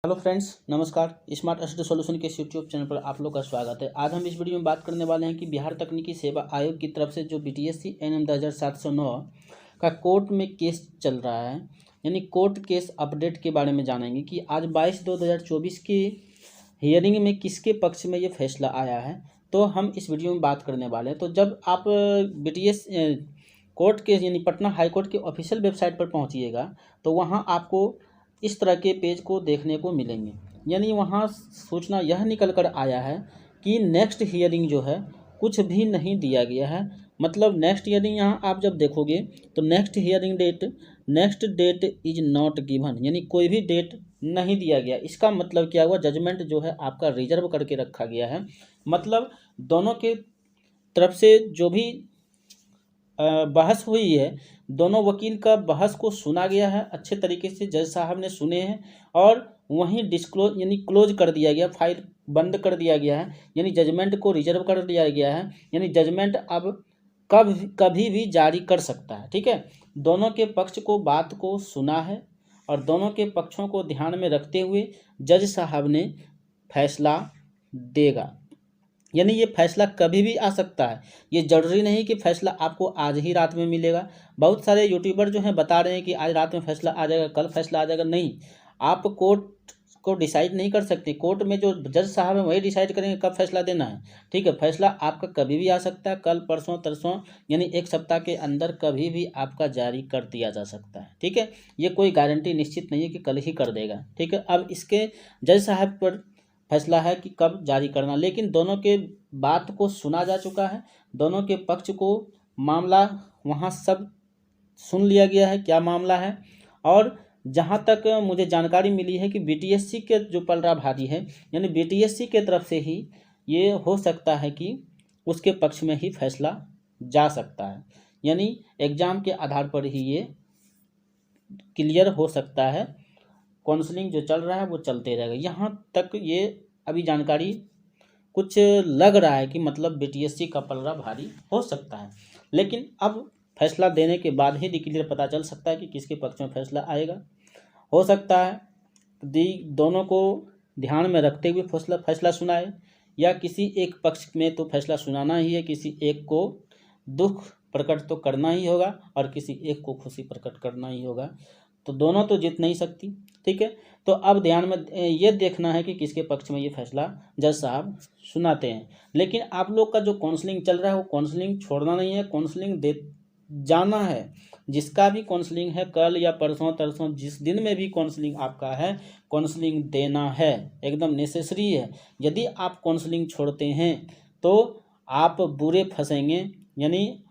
Hello friends, नमस्कार। Smart ST solution के इस यूट्यूब चैनल पर आप लोग का स्वागत है। आज हम इस वीडियो में बात करने वाले हैं कि बिहार तकनीकी सेवा आयोग की तरफ से जो बीटीएससी एनएम 2709 का कोर्ट में केस चल रहा है, यानी कोर्ट केस अपडेट के बारे में जानेंगे कि आज 22/2/2024 की हियरिंग में किसके पक्ष में ये फैसला आया है। तो हम इस वीडियो में बात करने वाले हैं। तो जब आप बीटीएस कोर्ट के यानी पटना हाई कोर्ट के ऑफिशियल वेबसाइट पर पहुँचिएगा तो वहाँ आपको इस तरह के पेज को देखने को मिलेंगे। यानी वहाँ सूचना यह निकल कर आया है कि नेक्स्ट हियरिंग जो है कुछ भी नहीं दिया गया है। मतलब नेक्स्ट हियरिंग यहाँ आप जब देखोगे तो next date is not given, यानी कोई भी डेट नहीं दिया गया। इसका मतलब क्या हुआ, जजमेंट जो है आपका रिजर्व करके रखा गया है। मतलब दोनों के तरफ से जो भी बहस हुई है, दोनों वकील का बहस को सुना गया है, अच्छे तरीके से जज साहब ने सुने हैं और वहीं डिस्क्लोज यानी क्लोज कर दिया गया, फाइल बंद कर दिया गया है, यानी जजमेंट को रिजर्व कर दिया गया है। यानी जजमेंट अब कभी भी जारी कर सकता है। ठीक है, दोनों के पक्ष को बात को सुना है और दोनों के पक्षों को ध्यान में रखते हुए जज साहब ने फैसला देगा। यानी ये फैसला कभी भी आ सकता है। ये ज़रूरी नहीं कि फैसला आपको आज ही रात में मिलेगा। बहुत सारे यूट्यूबर जो हैं बता रहे हैं कि आज रात में फैसला आ जाएगा, कल फैसला आ जाएगा। नहीं, आप कोर्ट को डिसाइड नहीं कर सकते। कोर्ट में जो जज साहब हैं वही डिसाइड करेंगे कब फैसला देना है। ठीक है, फैसला आपका कभी भी आ सकता है, कल परसों तरसों, यानी एक सप्ताह के अंदर कभी भी आपका जारी कर दिया जा सकता है। ठीक है, ये कोई गारंटी निश्चित नहीं है कि कल ही कर देगा। ठीक है, अब इसके जज साहब पर फैसला है कि कब जारी करना, लेकिन दोनों के बात को सुना जा चुका है, दोनों के पक्ष को मामला वहाँ सब सुन लिया गया है क्या मामला है। और जहाँ तक मुझे जानकारी मिली है कि बीटीएससी के जो पलराभारी है, यानी बीटीएससी के तरफ से ही ये हो सकता है कि उसके पक्ष में ही फैसला जा सकता है। यानी एग्ज़ाम के आधार पर ही ये क्लियर हो सकता है। काउंसलिंग जो चल रहा है वो चलते रहेगा। यहाँ तक ये अभी जानकारी कुछ लग रहा है कि मतलब बीटीएससी का पलड़ा भारी हो सकता है, लेकिन अब फैसला देने के बाद ही क्लियर पता चल सकता है कि किसके पक्ष में फैसला आएगा। हो सकता है दोनों को ध्यान में रखते हुए फैसला सुनाए, या किसी एक पक्ष में तो फैसला सुनाना ही है, किसी एक को दुख प्रकट तो करना ही होगा और किसी एक को खुशी प्रकट करना ही होगा। तो दोनों तो जीत नहीं सकती। ठीक है, तो अब ध्यान में ये देखना है कि किसके पक्ष में ये फैसला जज साहब सुनाते हैं। लेकिन आप लोग का जो काउंसलिंग चल रहा है वो काउंसलिंग छोड़ना नहीं है, काउंसलिंग दे जाना है। जिसका भी काउंसलिंग है, कल या परसों तरसों जिस दिन में भी काउंसलिंग आपका है, काउंसलिंग देना है, एकदम नेसेसरी है। यदि आप काउंसलिंग छोड़ते हैं तो आप बुरे फंसेंगे, यानी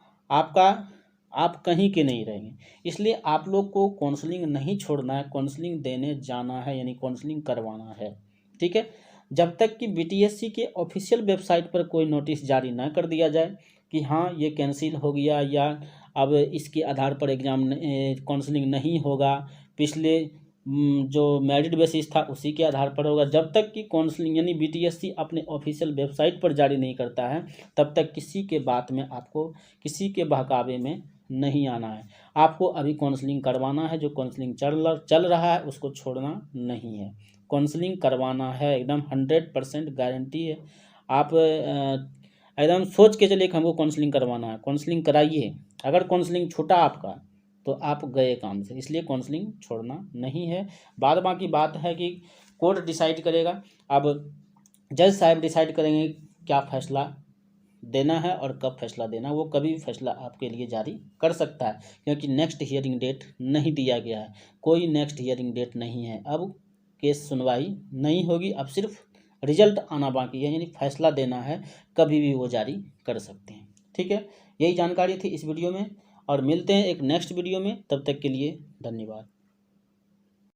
आप कहीं के नहीं रहेंगे। इसलिए आप लोग को काउंसलिंग नहीं छोड़ना है, काउंसलिंग देने जाना है, यानी काउंसलिंग करवाना है। ठीक है, जब तक कि बीटीएससी के ऑफिशियल वेबसाइट पर कोई नोटिस जारी ना कर दिया जाए कि हाँ ये कैंसिल हो गया या अब इसके आधार पर एग्ज़ाम काउंसलिंग नहीं होगा, पिछले जो मेरिट बेसिस था उसी के आधार पर होगा, जब तक कि काउंसलिंग यानी बीटीएससी अपने ऑफिशियल वेबसाइट पर जारी नहीं करता है तब तक किसी के बात में आपको किसी के बहकावे में नहीं आना है। आपको अभी काउंसलिंग करवाना है, जो काउंसलिंग चल रहा है उसको छोड़ना नहीं है, काउंसलिंग करवाना है। एकदम 100% गारंटी है। आप एकदम सोच के चलिए कि हमको काउंसलिंग करवाना है, काउंसलिंग कराइए। अगर काउंसलिंग छूटा आपका तो आप गए काम से, इसलिए काउंसलिंग छोड़ना नहीं है। बाद बाकी बात है कि कोर्ट डिसाइड करेगा। अब जज साहब डिसाइड करेंगे क्या फैसला देना है और कब फैसला देना। वो कभी भी फैसला आपके लिए जारी कर सकता है, क्योंकि नेक्स्ट हियरिंग डेट नहीं दिया गया है। कोई नेक्स्ट हियरिंग डेट नहीं है। अब केस सुनवाई नहीं होगी, अब सिर्फ रिजल्ट आना बाकी है, यानी फैसला देना है, कभी भी वो जारी कर सकते हैं। ठीक है, यही जानकारी थी इस वीडियो में और मिलते हैं एक नेक्स्ट वीडियो में। तब तक के लिए धन्यवाद।